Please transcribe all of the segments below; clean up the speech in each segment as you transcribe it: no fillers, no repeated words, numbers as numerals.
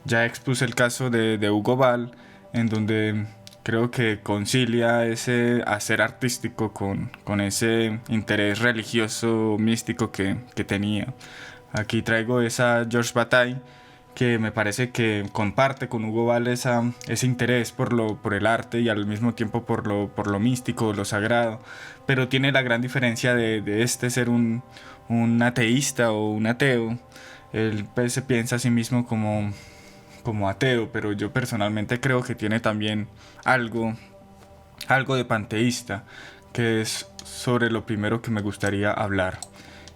Ya expuse el caso de Hugo Ball, en donde creo que concilia ese hacer artístico con ese interés religioso místico que tenía. Aquí traigo esa George Bataille, que me parece que comparte con Hugo Ball ese interés por el arte y al mismo tiempo por lo místico, lo sagrado, pero tiene la gran diferencia de este ser un ateísta o un ateo. Él pues, se piensa a sí mismo como ateo, pero yo personalmente creo que tiene también algo de panteísta, que es sobre lo primero que me gustaría hablar.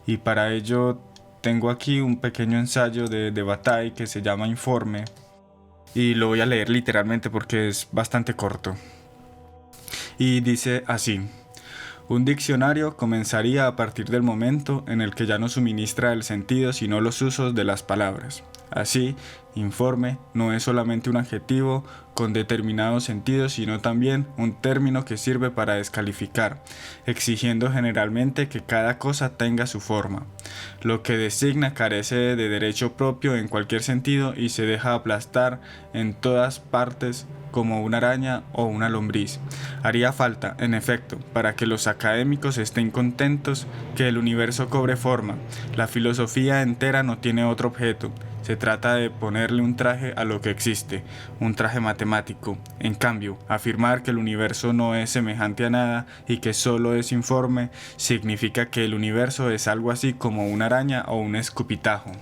Y para ello tengo aquí un pequeño ensayo de Bataille que se llama Informe, y lo voy a leer literalmente porque es bastante corto. Y dice así: un diccionario comenzaría a partir del momento en el que ya no suministra el sentido sino los usos de las palabras. Así, informe no es solamente un adjetivo con determinado sentido, sino también un término que sirve para descalificar, exigiendo generalmente que cada cosa tenga su forma. Lo que designa carece de derecho propio en cualquier sentido y se deja aplastar en todas partes como una araña o una lombriz. Haría falta, en efecto, para que los académicos estén contentos, que el universo cobre forma. La filosofía entera no tiene otro objeto. Se trata de ponerle un traje a lo que existe, un traje matemático. En cambio, afirmar que el universo no es semejante a nada y que solo es informe, significa que el universo es algo así como una araña o un escupitajo.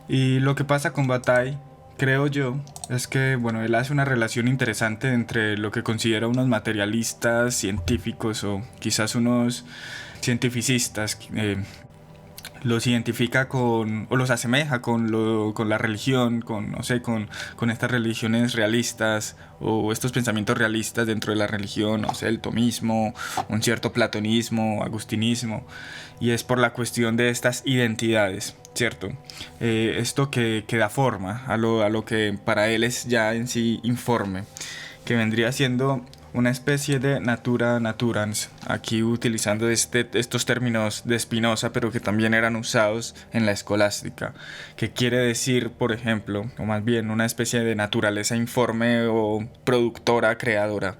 Y lo que pasa con Bataille, creo yo, es que bueno, él hace una relación interesante entre lo que considera unos materialistas científicos o quizás unos cientificistas, los identifica con, o los asemeja con la religión, no sé, con estas religiones realistas o estos pensamientos realistas dentro de la religión, no sé, el tomismo, un cierto platonismo, agustinismo, y es por la cuestión de estas identidades, ¿cierto? Esto que da forma a lo que para él es ya en sí informe, que vendría siendo una especie de natura naturans, aquí utilizando estos términos de Spinoza, pero que también eran usados en la escolástica, que quiere decir, por ejemplo, o más bien una especie de naturaleza informe o productora, creadora.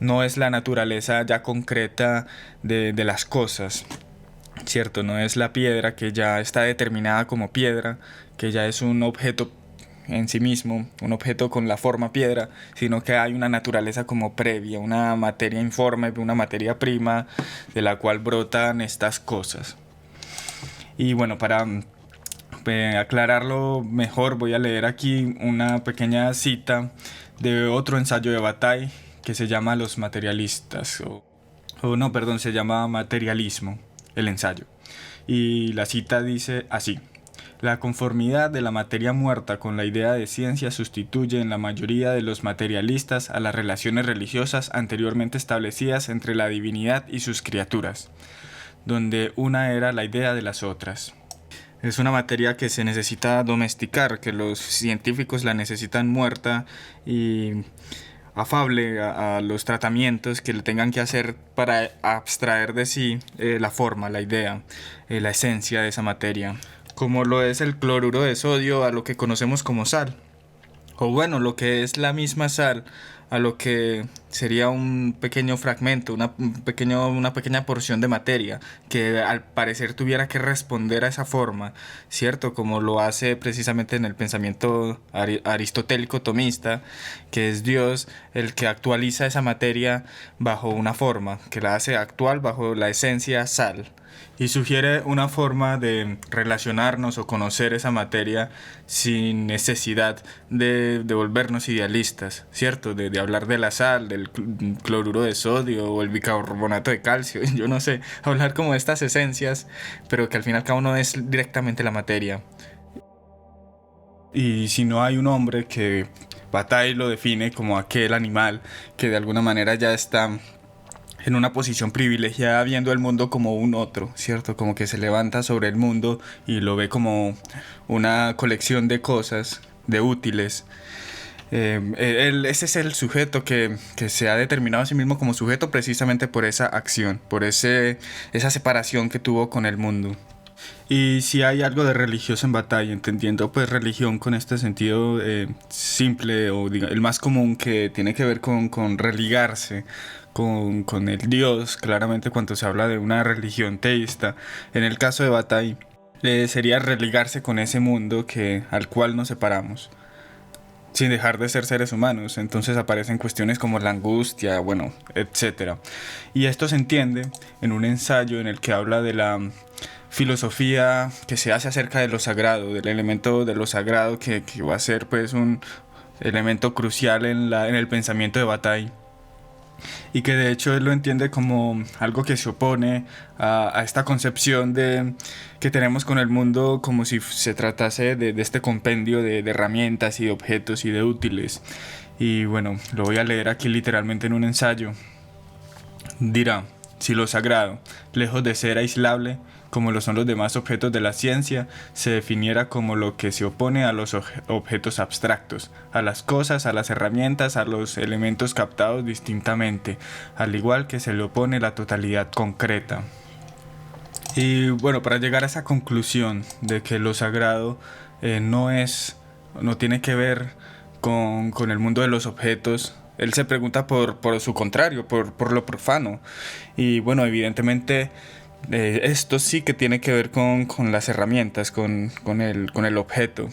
No es la naturaleza ya concreta de las cosas, ¿cierto? No es la piedra que ya está determinada como piedra, que ya es un objeto en sí mismo, un objeto con la forma piedra, sino que hay una naturaleza como previa, una materia informe, una materia prima de la cual brotan estas cosas. Y bueno, para aclararlo mejor, voy a leer aquí una pequeña cita de otro ensayo de Bataille que se llama Los materialistas, o no, perdón, se llama Materialismo, el ensayo. Y la cita dice así: la conformidad de la materia muerta con la idea de ciencia sustituye en la mayoría de los materialistas a las relaciones religiosas anteriormente establecidas entre la divinidad y sus criaturas, donde una era la idea de las otras. Es una materia que se necesita domesticar, que los científicos la necesitan muerta y afable a los tratamientos que le tengan que hacer para abstraer de sí la forma, la idea, la esencia de esa materia, como lo es el cloruro de sodio a lo que conocemos como sal, o bueno, lo que es la misma sal a lo que sería un pequeño fragmento, una pequeña porción de materia que al parecer tuviera que responder a esa forma, ¿cierto? Como lo hace precisamente en el pensamiento aristotélico tomista, que es Dios el que actualiza esa materia bajo una forma, que la hace actual bajo la esencia sal. Y sugiere una forma de relacionarnos o conocer esa materia sin necesidad de volvernos idealistas, ¿cierto? De hablar de la sal, del cloruro de sodio o el bicarbonato de calcio, yo no sé, hablar como de estas esencias, pero que al fin y al cabo no es directamente la materia. Y si no hay un hombre que Bataille lo define como aquel animal que de alguna manera ya está en una posición privilegiada viendo el mundo como un otro, ¿cierto? Como que se levanta sobre el mundo y lo ve como una colección de cosas, de útiles. Ese es el sujeto que se ha determinado a sí mismo como sujeto precisamente por esa acción, por esa separación que tuvo con el mundo. Y si hay algo de religioso en Bataille, entendiendo pues religión con este sentido simple o el más común, que tiene que ver con religarse con el Dios, claramente cuando se habla de una religión teísta. En el caso de Bataille, sería religarse con ese mundo al cual nos separamos, sin dejar de ser seres humanos. Entonces aparecen cuestiones como la angustia, bueno, etcétera. Y esto se entiende en un ensayo en el que habla de la filosofía que se hace acerca de lo sagrado, del elemento de lo sagrado que va a ser pues un elemento crucial en el pensamiento de Bataille, y que de hecho él lo entiende como algo que se opone a esta concepción que tenemos con el mundo, como si se tratase de este compendio de herramientas y de objetos y de útiles. Y bueno, lo voy a leer aquí literalmente en un ensayo. Dirá: si lo sagrado, lejos de ser aislable, como lo son los demás objetos de la ciencia, se definiera como lo que se opone a los objetos abstractos, a las cosas, a las herramientas, a los elementos captados distintamente, al igual que se le opone la totalidad concreta. Y bueno, para llegar a esa conclusión de que lo sagrado no tiene que ver con el mundo de los objetos, él se pregunta por su contrario, por lo profano. Y bueno, evidentemente esto sí que tiene que ver con las herramientas, con el objeto.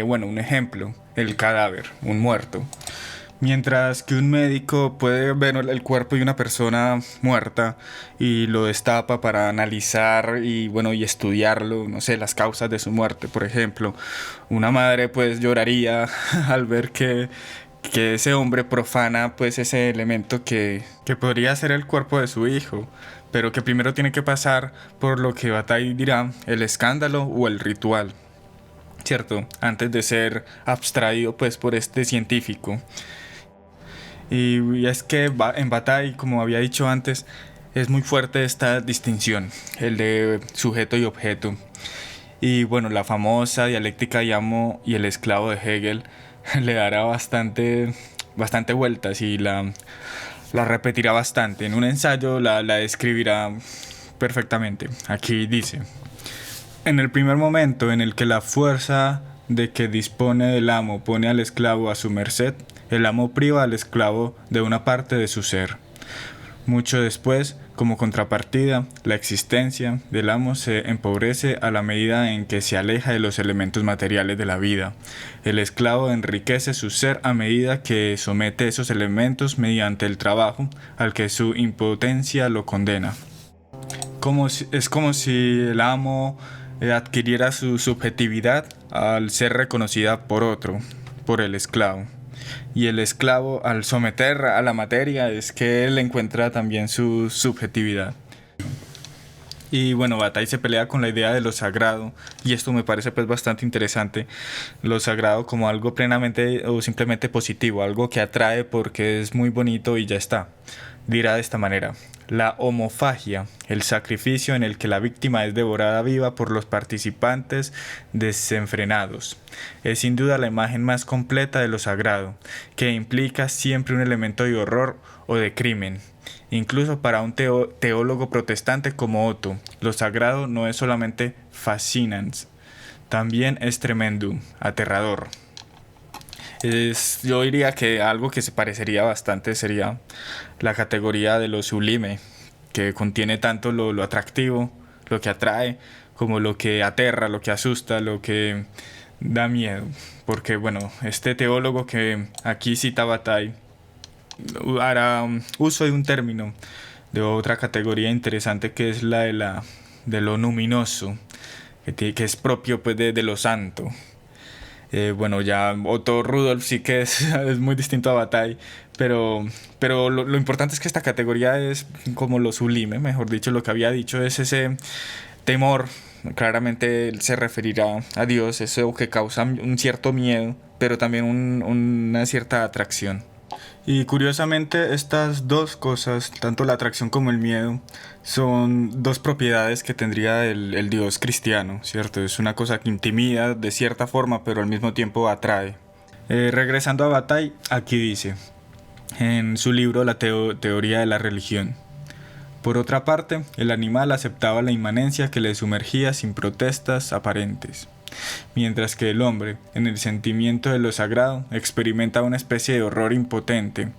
Bueno, un ejemplo: el cadáver, un muerto. Mientras que un médico puede ver el cuerpo de una persona muerta y lo destapa para analizar y bueno, y estudiarlo, no sé, las causas de su muerte, por ejemplo, una madre pues lloraría al ver que ese hombre profana pues ese elemento que podría ser el cuerpo de su hijo, pero que primero tiene que pasar por lo que Bataille dirá el escándalo o el ritual, ¿cierto? Antes de ser abstraído pues por este científico. Y es que en Bataille, como había dicho antes, es muy fuerte esta distinción, el de sujeto y objeto. Y bueno, la famosa dialéctica de amo y el esclavo de Hegel le dará bastante vueltas y la repetirá bastante. En un ensayo la describirá perfectamente. Aquí dice: en el primer momento en el que la fuerza de que dispone el amo pone al esclavo a su merced, el amo priva al esclavo de una parte de su ser. Mucho después, como contrapartida, la existencia del amo se empobrece a la medida en que se aleja de los elementos materiales de la vida. El esclavo enriquece su ser a medida que somete esos elementos mediante el trabajo al que su impotencia lo condena. Es como si el amo adquiriera su subjetividad al ser reconocida por otro, por el esclavo. Y el esclavo, al someter a la materia, es que él encuentra también su subjetividad. Y bueno, Bataille se pelea con la idea de lo sagrado, y esto me parece pues bastante interesante: lo sagrado como algo plenamente o simplemente positivo, algo que atrae porque es muy bonito y ya está. Dirá de esta manera: la homofagia, el sacrificio en el que la víctima es devorada viva por los participantes desenfrenados, es sin duda la imagen más completa de lo sagrado, que implica siempre un elemento de horror o de crimen. Incluso para un teólogo protestante como Otto, lo sagrado no es solamente fascinans, también es tremendo, aterrador. Yo diría que algo que se parecería bastante sería la categoría de lo sublime, que contiene tanto lo atractivo, lo que atrae, como lo que aterra, lo que asusta, lo que da miedo. Porque bueno, este teólogo que aquí cita Bataille hará uso de un término de otra categoría interesante, que es la de lo luminoso, que es propio pues de lo santo. Bueno, ya Otto Rudolf sí que es muy distinto a Bataille, pero lo importante es que esta categoría es como lo sublime, mejor dicho, lo que había dicho es ese temor. Claramente él se referirá a Dios, eso que causa un cierto miedo, pero también una cierta atracción. Y curiosamente estas dos cosas, tanto la atracción como el miedo, son dos propiedades que tendría el Dios cristiano, ¿cierto? Es una cosa que intimida de cierta forma, pero al mismo tiempo atrae. Regresando a Bataille, aquí dice, en su libro La teoría de la religión: Por otra parte, el animal aceptaba la inmanencia que le sumergía sin protestas aparentes, mientras que el hombre, en el sentimiento de lo sagrado, experimenta una especie de horror impotente.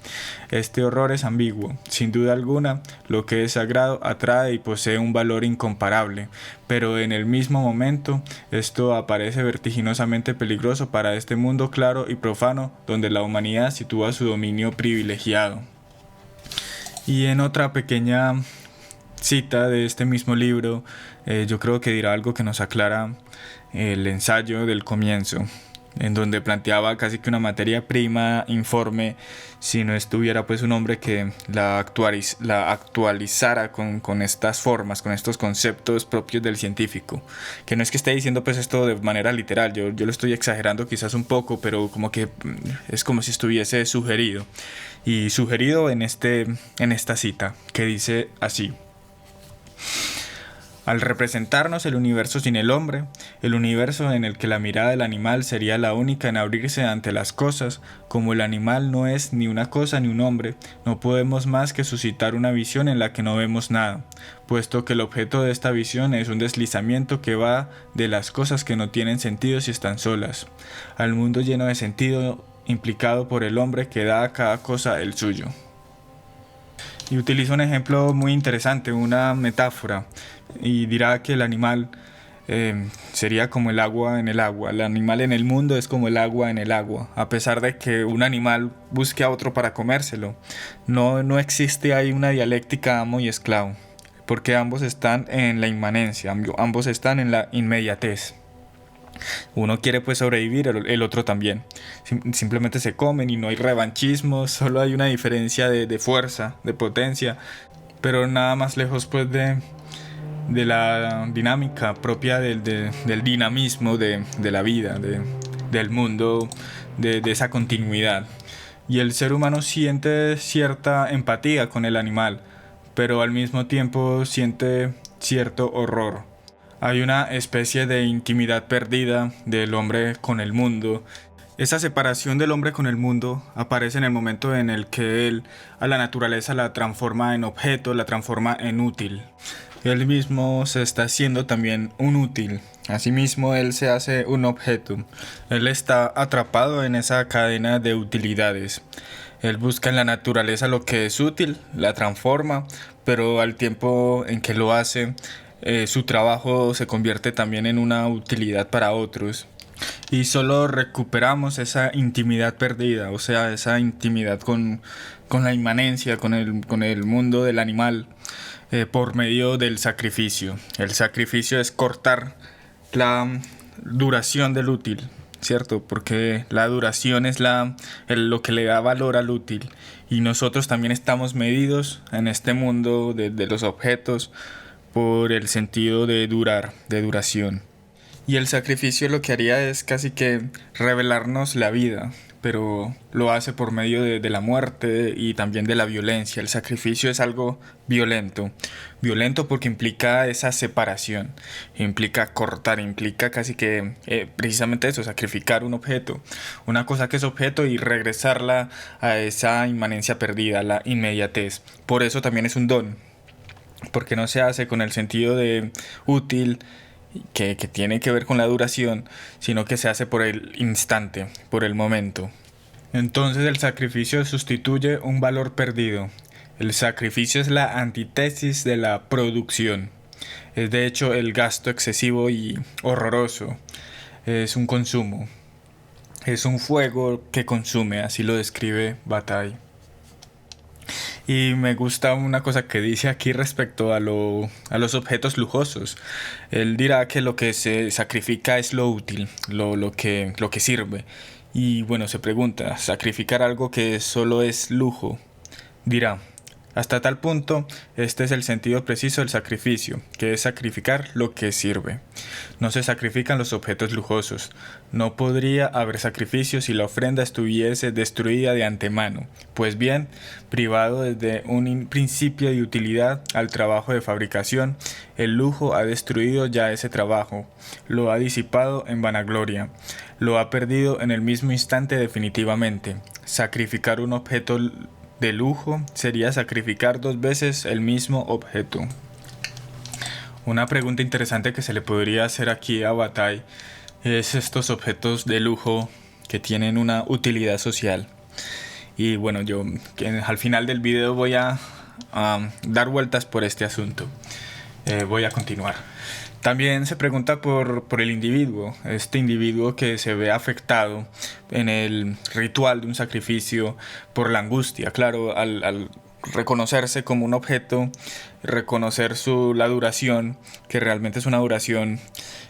Este horror es ambiguo. Sin duda alguna, lo que es sagrado atrae y posee un valor incomparable, pero en el mismo momento, esto aparece vertiginosamente peligroso para este mundo claro y profano donde la humanidad sitúa su dominio privilegiado. Y en otra pequeña cita de este mismo libro, yo creo que dirá algo que nos aclara el ensayo del comienzo, en donde planteaba casi que una materia prima informe si no estuviera pues un hombre que la actualizara con estas formas, con estos conceptos propios del científico. Que no es que esté diciendo pues esto de manera literal, yo lo estoy exagerando quizás un poco, pero como que es como si estuviese sugerido. Y sugerido en esta cita, que dice así: al representarnos el universo sin el hombre, el universo en el que la mirada del animal sería la única en abrirse ante las cosas, como el animal no es ni una cosa ni un hombre, no podemos más que suscitar una visión en la que no vemos nada, puesto que el objeto de esta visión es un deslizamiento que va de las cosas que no tienen sentido si están solas, al mundo lleno de sentido implicado por el hombre que da a cada cosa el suyo. Y utiliza un ejemplo muy interesante, una metáfora, y dirá que el animal sería como el agua en el agua. El animal en el mundo es como el agua en el agua. A pesar de que un animal busque a otro para comérselo, no existe ahí una dialéctica amo y esclavo, porque ambos están en la inmanencia, ambos están en la inmediatez. Uno quiere pues sobrevivir, el otro también. Simplemente se comen y no hay revanchismo, solo hay una diferencia de fuerza, de potencia, pero nada más lejos pues de la dinámica propia del dinamismo de la vida, del mundo, de esa continuidad. Y el ser humano siente cierta empatía con el animal, pero al mismo tiempo siente cierto horror. Hay una especie de intimidad perdida del hombre con el mundo. Esa separación del hombre con el mundo aparece en el momento en el que él a la naturaleza la transforma en objeto, la transforma en útil. Él mismo se está haciendo también un útil. Asimismo, él se hace un objeto. Él está atrapado en esa cadena de utilidades. Él busca en la naturaleza lo que es útil, la transforma, pero al tiempo en que lo hace, su trabajo se convierte también en una utilidad para otros. Y solo recuperamos esa intimidad perdida, o sea, esa intimidad con la inmanencia, con el mundo del animal, por medio del sacrificio. El sacrificio es cortar la duración del útil, ¿cierto? Porque la duración es lo que le da valor al útil. Y nosotros también estamos medidos en este mundo de los objetos por el sentido de durar, de duración. Y el sacrificio lo que haría es casi que revelarnos la vida, pero lo hace por medio de la muerte y también de la violencia. El sacrificio es algo violento porque implica esa separación, implica cortar, implica casi que precisamente eso, sacrificar un objeto, una cosa que es objeto y regresarla a esa inmanencia perdida, la inmediatez. Por eso también es un don, porque no se hace con el sentido de útil que tiene que ver con la duración, sino que se hace por el instante, por el momento. Entonces el sacrificio sustituye un valor perdido. El sacrificio es la antítesis de la producción. Es de hecho el gasto excesivo y horroroso. Es un consumo. Es un fuego que consume, así lo describe Bataille. Y me gusta una cosa que dice aquí respecto a los objetos lujosos. Él dirá que lo que se sacrifica es lo útil, lo que sirve. Y bueno, se pregunta, ¿sacrificar algo que solo es lujo? Dirá, hasta tal punto, este es el sentido preciso del sacrificio, que es sacrificar lo que sirve. No se sacrifican los objetos lujosos. No podría haber sacrificio si la ofrenda estuviese destruida de antemano. Pues bien, privado desde un principio de utilidad al trabajo de fabricación, el lujo ha destruido ya ese trabajo, lo ha disipado en vanagloria, lo ha perdido en el mismo instante definitivamente. Sacrificar un objeto de lujo sería sacrificar 2 veces el mismo objeto. Una pregunta interesante que se le podría hacer aquí a Bataille es estos objetos de lujo que tienen una utilidad social. Y bueno, yo al final del video voy a dar vueltas por este asunto. Voy a continuar. También se pregunta por el individuo, este individuo que se ve afectado en el ritual de un sacrificio por la angustia. Claro, al reconocerse como un objeto, reconocer la duración, que realmente es una duración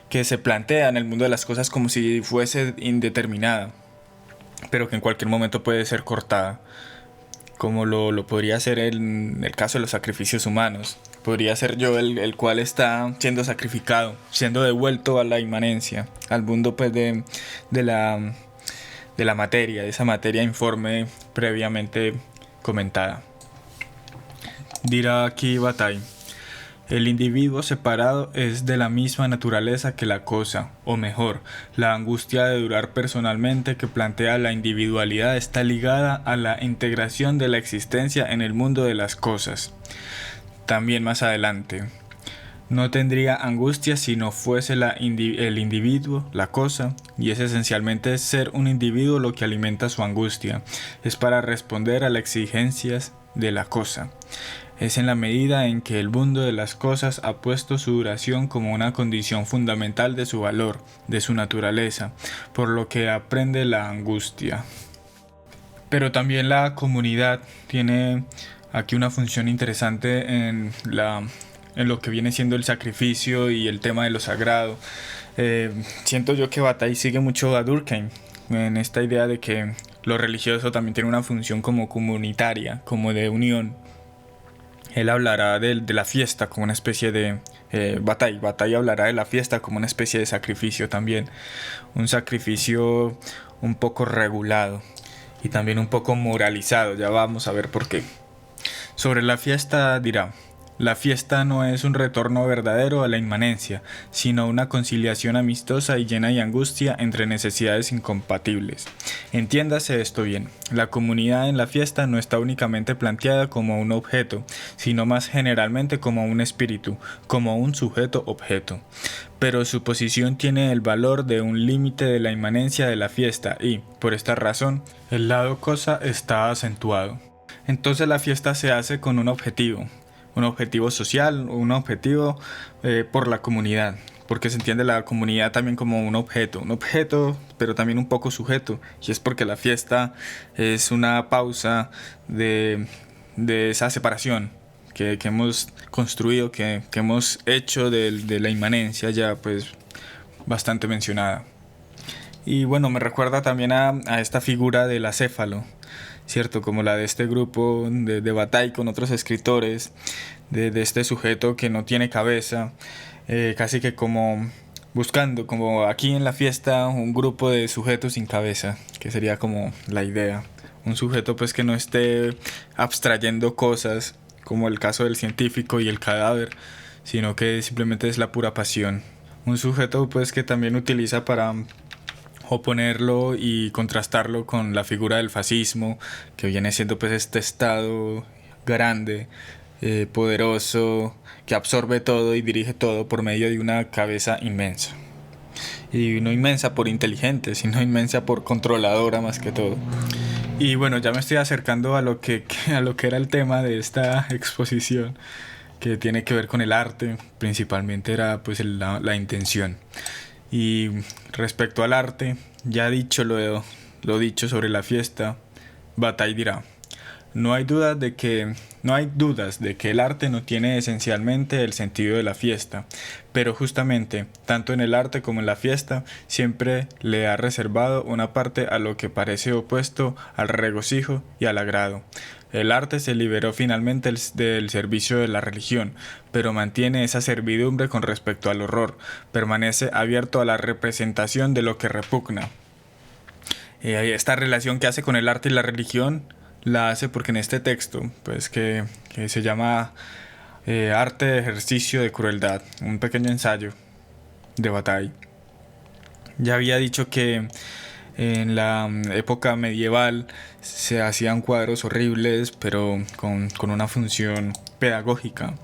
que se plantea en el mundo de las cosas como si fuese indeterminada, pero que en cualquier momento puede ser cortada, como lo podría ser en el caso de los sacrificios humanos. Podría ser yo el cual está siendo sacrificado, siendo devuelto a la inmanencia, al mundo pues de la materia, de esa materia informe previamente comentada. Dirá aquí Bataille: el individuo separado es de la misma naturaleza que la cosa, o mejor, la angustia de durar personalmente que plantea la individualidad está ligada a la integración de la existencia en el mundo de las cosas. También más adelante: no tendría angustia si no fuese el individuo, la cosa, y es esencialmente ser un individuo lo que alimenta su angustia. Es para responder a las exigencias de la cosa. Es en la medida en que el mundo de las cosas ha puesto su duración como una condición fundamental de su valor, de su naturaleza, por lo que aprende la angustia. Pero también la comunidad tiene aquí una función interesante en lo que viene siendo el sacrificio y el tema de lo sagrado. Siento yo que Bataille sigue mucho a Durkheim en esta idea de que lo religioso también tiene una función como comunitaria, como de unión. Él hablará de la fiesta como una especie de... Bataille hablará de la fiesta como una especie de sacrificio también. Un sacrificio un poco regulado y también un poco moralizado. Ya vamos a ver por qué. Sobre la fiesta dirá: la fiesta no es un retorno verdadero a la inmanencia, sino una conciliación amistosa y llena de angustia entre necesidades incompatibles. Entiéndase esto bien: la comunidad en la fiesta no está únicamente planteada como un objeto, sino más generalmente como un espíritu, como un sujeto-objeto. Pero su posición tiene el valor de un límite de la inmanencia de la fiesta y, por esta razón, el lado cosa está acentuado. Entonces la fiesta se hace con un objetivo social, un objetivo por la comunidad, porque se entiende la comunidad también como un objeto, pero también un poco sujeto, y es porque la fiesta es una pausa de esa separación que hemos construido, que hemos hecho de la inmanencia ya pues bastante mencionada. Y bueno, me recuerda también a esta figura del acéfalo, ¿cierto? Como la de este grupo de Bataille con otros escritores, de este sujeto que no tiene cabeza, casi que como buscando, como aquí en la fiesta, un grupo de sujetos sin cabeza, que sería como la idea. Un sujeto pues que no esté abstrayendo cosas, como el caso del científico y el cadáver, sino que simplemente es la pura pasión. Un sujeto pues que también utiliza para oponerlo y contrastarlo con la figura del fascismo, que viene siendo pues este estado grande, poderoso, que absorbe todo y dirige todo por medio de una cabeza inmensa. Y no inmensa por inteligente, sino inmensa por controladora más que todo. Y bueno, ya me estoy acercando a lo que era el tema de esta exposición, que tiene que ver con el arte. Principalmente era pues la intención. Y respecto al arte, ya dicho lo dicho sobre la fiesta, Bataille dirá: no hay dudas de que el arte no tiene esencialmente el sentido de la fiesta, pero justamente, tanto en el arte como en la fiesta, siempre le ha reservado una parte a lo que parece opuesto al regocijo y al agrado. El arte se liberó finalmente del servicio de la religión, pero mantiene esa servidumbre con respecto al horror, permanece abierto a la representación de lo que repugna. Esta relación que hace con el arte y la religión la hace porque en este texto, pues que se llama Arte de ejercicio de crueldad, un pequeño ensayo de Bataille, ya había dicho que En la época medieval se hacían cuadros horribles, pero con una función pedagógica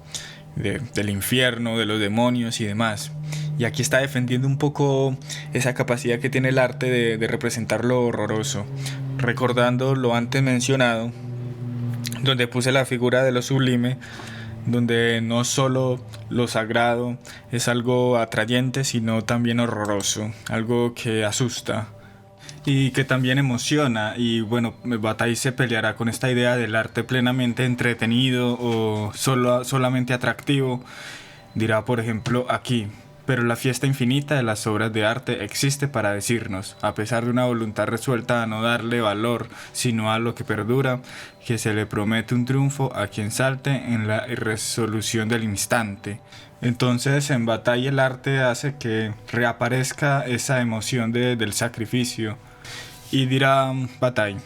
del infierno, de los demonios y demás. Y aquí está defendiendo un poco esa capacidad que tiene el arte de representar lo horroroso, recordando lo antes mencionado, donde puse la figura de lo sublime, donde no solo lo sagrado es algo atrayente, sino también horroroso, algo que asusta y que también emociona. Y bueno, Bataille se peleará con esta idea del arte plenamente entretenido o solamente atractivo. Dirá, por ejemplo, aquí: pero la fiesta infinita de las obras de arte existe para decirnos, a pesar de una voluntad resuelta a no darle valor sino a lo que perdura, que se le promete un triunfo a quien salte en la irresolución del instante. Entonces, en Bataille el arte hace que reaparezca esa emoción del sacrificio. Y dirá Bataille: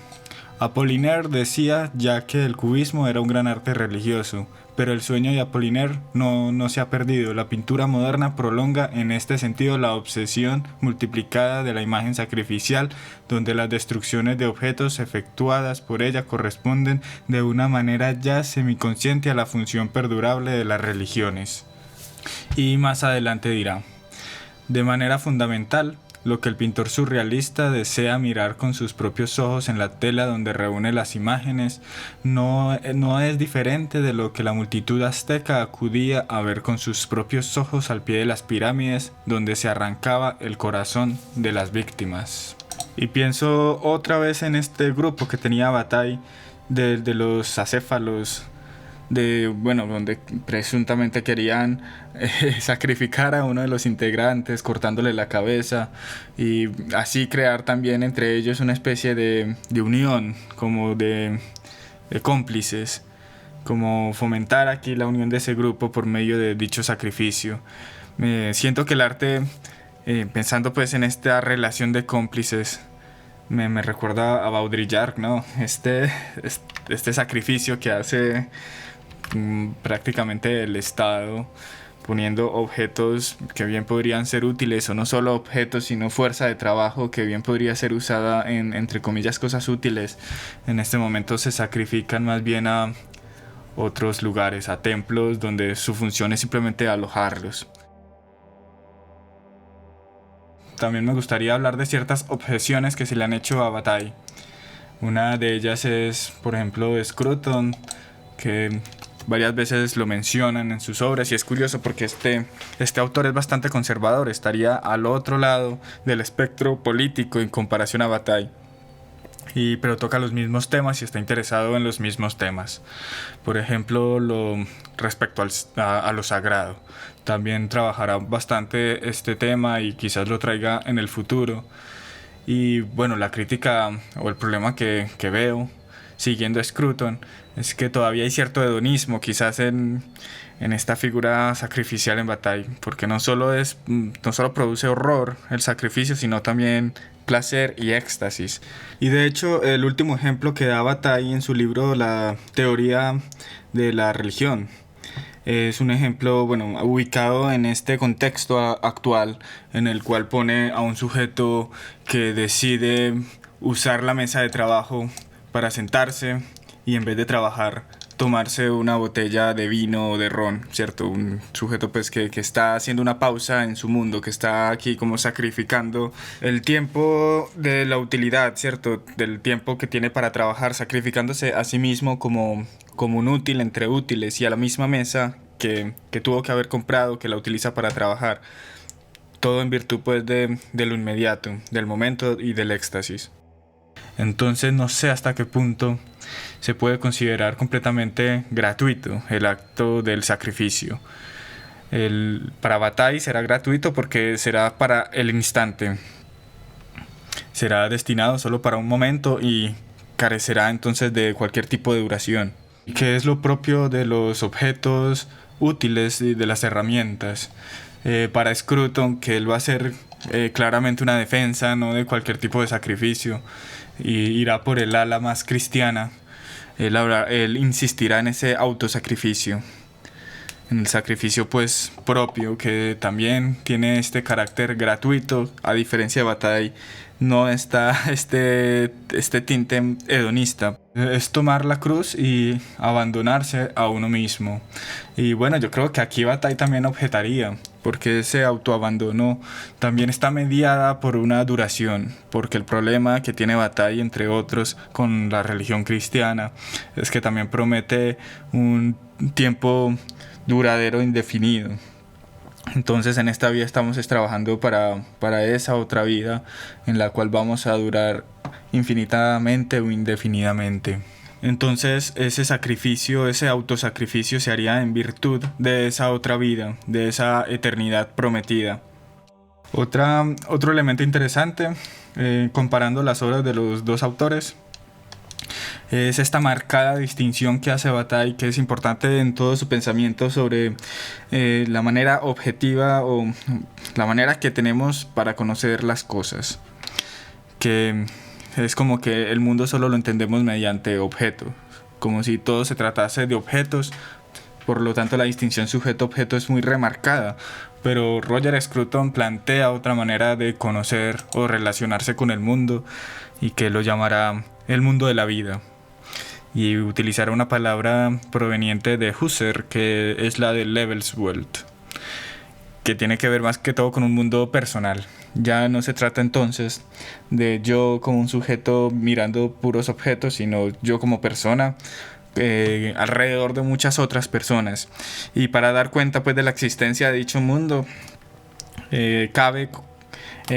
Apollinaire decía ya que el cubismo era un gran arte religioso, pero el sueño de Apollinaire no se ha perdido. La pintura moderna prolonga en este sentido la obsesión multiplicada de la imagen sacrificial, donde las destrucciones de objetos efectuadas por ella corresponden de una manera ya semiconsciente a la función perdurable de las religiones. Y más adelante dirá: de manera fundamental, lo que el pintor surrealista desea mirar con sus propios ojos en la tela donde reúne las imágenes no es diferente de lo que la multitud azteca acudía a ver con sus propios ojos al pie de las pirámides donde se arrancaba el corazón de las víctimas. Y pienso otra vez en este grupo que tenía Bataille de los acéfalos, donde presuntamente querían sacrificar a uno de los integrantes cortándole la cabeza y así crear también entre ellos una especie de unión, como de cómplices, como fomentar aquí la unión de ese grupo por medio de dicho sacrificio. Siento que el arte, pensando pues en esta relación de cómplices, me recuerda a Baudrillard, ¿no? Este sacrificio que hace prácticamente el Estado, poniendo objetos que bien podrían ser útiles, o no solo objetos, sino fuerza de trabajo que bien podría ser usada en, entre comillas, cosas útiles. En este momento se sacrifican más bien a otros lugares, a templos donde su función es simplemente alojarlos. También me gustaría hablar de ciertas objeciones que se le han hecho a Bataille. Una de ellas es, por ejemplo, Scruton, que varias veces lo mencionan en sus obras, y es curioso porque este autor es bastante conservador, estaría al otro lado del espectro político en comparación a Bataille, pero toca los mismos temas y está interesado en los mismos temas. Por ejemplo, respecto a lo sagrado, también trabajará bastante este tema y quizás lo traiga en el futuro. Y bueno, la crítica o el problema que veo siguiendo a Scruton es que todavía hay cierto hedonismo quizás en esta figura sacrificial en Bataille, porque no solo produce horror el sacrificio, sino también placer y éxtasis. Y de hecho, el último ejemplo que da Bataille en su libro La teoría de la religión es un ejemplo, ubicado en este contexto actual, en el cual pone a un sujeto que decide usar la mesa de trabajo para sentarse y, en vez de trabajar, tomarse una botella de vino o de ron, ¿cierto? Un sujeto pues que está haciendo una pausa en su mundo, que está aquí como sacrificando el tiempo de la utilidad, ¿cierto? Del tiempo que tiene para trabajar, sacrificándose a sí mismo como un útil entre útiles, y a la misma mesa que tuvo que haber comprado, que la utiliza para trabajar. Todo en virtud pues de lo inmediato, del momento y del éxtasis. Entonces no sé hasta qué punto se puede considerar completamente gratuito el acto del sacrificio. Para Bataille será gratuito porque será para el instante, será destinado solo para un momento y carecerá entonces de cualquier tipo de duración, que es lo propio de los objetos útiles y de las herramientas. Para Scruton, que él va a ser claramente una defensa, no de cualquier tipo de sacrificio, y irá por el ala más cristiana. Él insistirá en ese autosacrificio. en el sacrificio pues propio, que también tiene este carácter gratuito, a diferencia de Bataille no está este tinte hedonista. Es tomar la cruz y abandonarse a uno mismo. Y bueno, yo creo que aquí Bataille también objetaría, porque ese autoabandono también está mediada por una duración, porque el problema que tiene Bataille, entre otros, con la religión cristiana, es que también promete un tiempo duradero indefinido. Entonces en esta vida estamos trabajando para esa otra vida en la cual vamos a durar infinitamente o indefinidamente. Entonces ese sacrificio, ese autosacrificio se haría en virtud de esa otra vida, de esa eternidad prometida. Otro elemento interesante, comparando las obras de los dos autores, es esta marcada distinción que hace Bataille, que es importante en todo su pensamiento sobre la manera objetiva o la manera que tenemos para conocer las cosas, que es como que el mundo solo lo entendemos mediante objetos, como si todo se tratase de objetos. Por lo tanto, la distinción sujeto-objeto es muy remarcada, pero Roger Scruton plantea otra manera de conocer o relacionarse con el mundo, y que lo llamará el mundo de la vida, y utilizará una palabra proveniente de Husserl, que es la de Lebenswelt, que tiene que ver más que todo con un mundo personal. Ya no se trata entonces de yo como un sujeto mirando puros objetos, sino yo como persona alrededor de muchas otras personas. Y para dar cuenta pues de la existencia de dicho mundo, cabe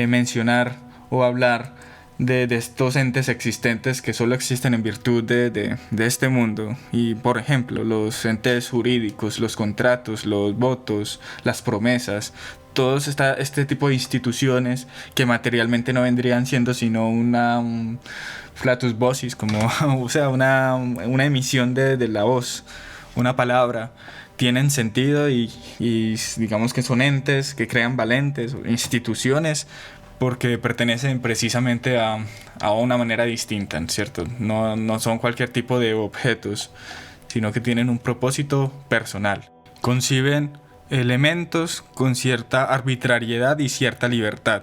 mencionar o hablar de estos entes existentes que solo existen en virtud de este mundo. Y por ejemplo, los entes jurídicos, los contratos, los votos, las promesas, todos este tipo de instituciones que materialmente no vendrían siendo sino un flatus vocis, como, o sea, una emisión de la voz, una palabra, tienen sentido y digamos que son entes que crean valentes, instituciones, porque pertenecen precisamente a una manera distinta, ¿cierto? No son cualquier tipo de objetos, sino que tienen un propósito personal. Conciben elementos con cierta arbitrariedad y cierta libertad,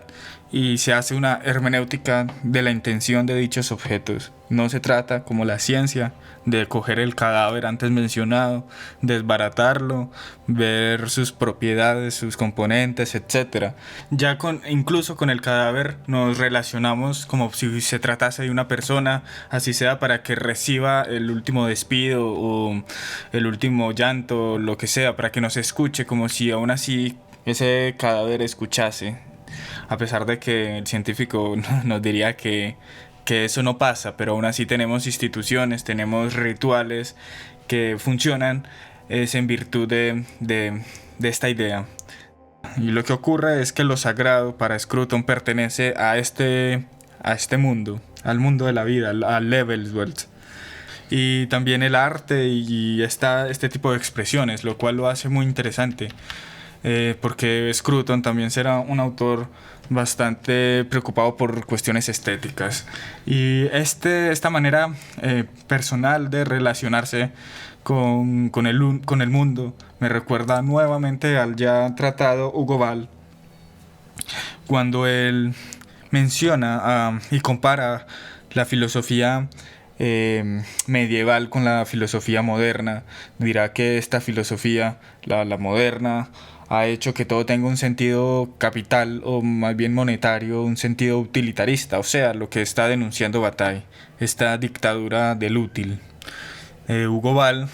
y se hace una hermenéutica de la intención de dichos objetos. No se trata, como la ciencia, de coger el cadáver antes mencionado, desbaratarlo, ver sus propiedades, sus componentes, etc. Ya incluso con el cadáver nos relacionamos como si se tratase de una persona, así sea para que reciba el último despido o el último llanto, lo que sea, para que nos escuche, como si aún así ese cadáver escuchase. A pesar de que el científico nos diría que eso no pasa, pero aún así tenemos instituciones, tenemos rituales que funcionan, es en virtud de esta idea. Y lo que ocurre es que lo sagrado para Scruton pertenece a este mundo, al mundo de la vida, al Lebenswelt. Y también el arte y este tipo de expresiones, lo cual lo hace muy interesante. Porque Scruton también será un autor bastante preocupado por cuestiones estéticas, y esta manera personal de relacionarse con el mundo me recuerda nuevamente al ya tratado Hugo Ball, cuando él menciona y compara la filosofía medieval con la filosofía moderna. Dirá que esta filosofía, la moderna, ha hecho que todo tenga un sentido capital, o más bien monetario, un sentido utilitarista, o sea, lo que está denunciando Bataille, esta dictadura del útil. Hugo Ball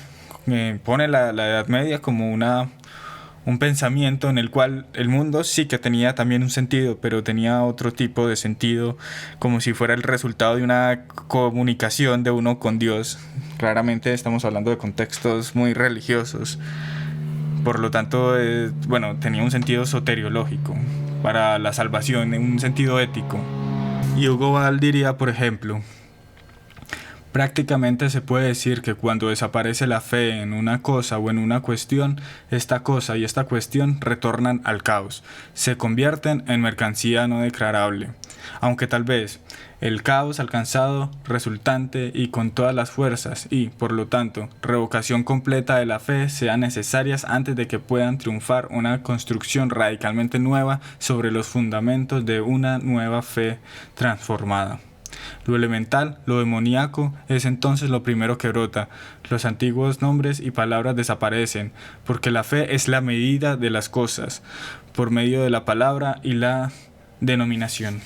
pone la Edad Media como un pensamiento en el cual el mundo sí que tenía también un sentido, pero tenía otro tipo de sentido, como si fuera el resultado de una comunicación de uno con Dios. Claramente estamos hablando de contextos muy religiosos. Por lo tanto, tenía un sentido soteriológico para la salvación, un sentido ético. Y Hugo Ball diría, por ejemplo, prácticamente se puede decir que cuando desaparece la fe en una cosa o en una cuestión, esta cosa y esta cuestión retornan al caos, se convierten en mercancía no declarable. aunque tal vez el caos alcanzado resultante y con todas las fuerzas y, por lo tanto, revocación completa de la fe sean necesarias antes de que puedan triunfar una construcción radicalmente nueva sobre los fundamentos de una nueva fe transformada. Lo elemental, lo demoníaco, es entonces lo primero que brota. Los antiguos nombres y palabras desaparecen, porque la fe es la medida de las cosas, por medio de la palabra y la denominación.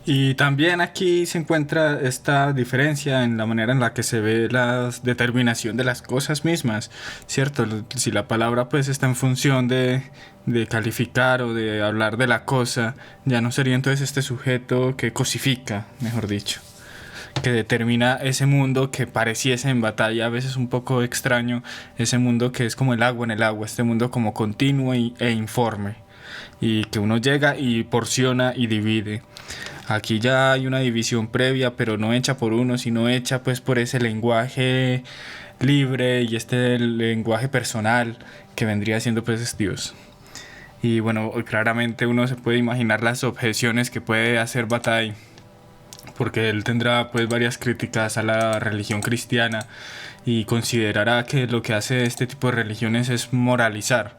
Y también aquí se encuentra esta diferencia en la manera en la que se ve la determinación de las cosas mismas, ¿cierto? Si la palabra pues está en función de calificar o de hablar de la cosa, ya no sería entonces este sujeto que cosifica, mejor dicho, que determina ese mundo que pareciese en batalla a veces un poco extraño, ese mundo que es como el agua en el agua, este mundo como continuo e informe, y que uno llega y porciona y divide. Aquí ya hay una división previa, pero no hecha por uno, sino hecha pues por ese lenguaje libre y este lenguaje personal que vendría siendo pues Dios. Y bueno, claramente uno se puede imaginar las objeciones que puede hacer Bataille, porque él tendrá pues varias críticas a la religión cristiana y considerará que lo que hace este tipo de religiones es moralizar.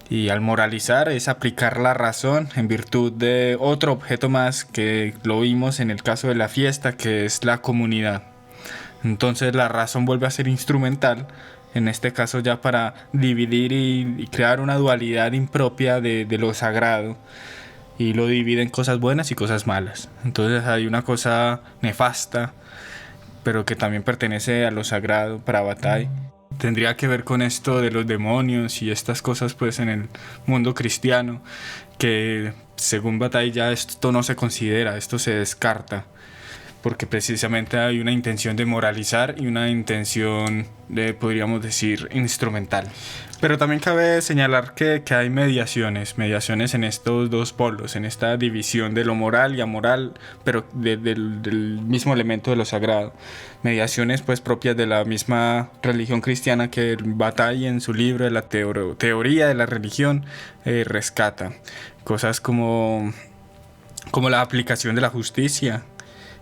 Y al moralizar es aplicar la razón en virtud de otro objeto más que lo vimos en el caso de la fiesta, que es la comunidad. Entonces la razón vuelve a ser instrumental, en este caso ya para dividir y crear una dualidad impropia de lo sagrado. Y lo divide en cosas buenas y cosas malas. Entonces hay una cosa nefasta, pero que también pertenece a lo sagrado para Bataille. Tendría que ver con esto de los demonios y estas cosas pues en el mundo cristiano, que según Bataille ya esto no se considera, esto se descarta, porque precisamente hay una intención de moralizar y una intención de, podríamos decir, instrumental. Pero también cabe señalar que hay mediaciones en estos dos polos, en esta división de lo moral y amoral, pero del mismo elemento de lo sagrado. Mediaciones pues propias de la misma religión cristiana que Bataille en su libro de la teoría de la religión rescata. Cosas como la aplicación de la justicia,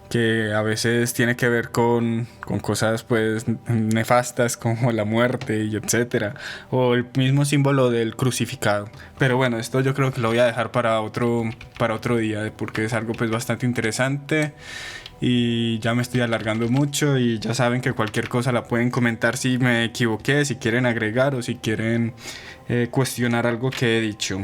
que a veces tiene que ver con cosas pues nefastas como la muerte y etcétera, o el mismo símbolo del crucificado. Pero bueno, esto yo creo que lo voy a dejar para otro día, porque es algo pues bastante interesante y ya me estoy alargando mucho, y ya saben que cualquier cosa la pueden comentar si me equivoqué, si quieren agregar o si quieren cuestionar algo que he dicho.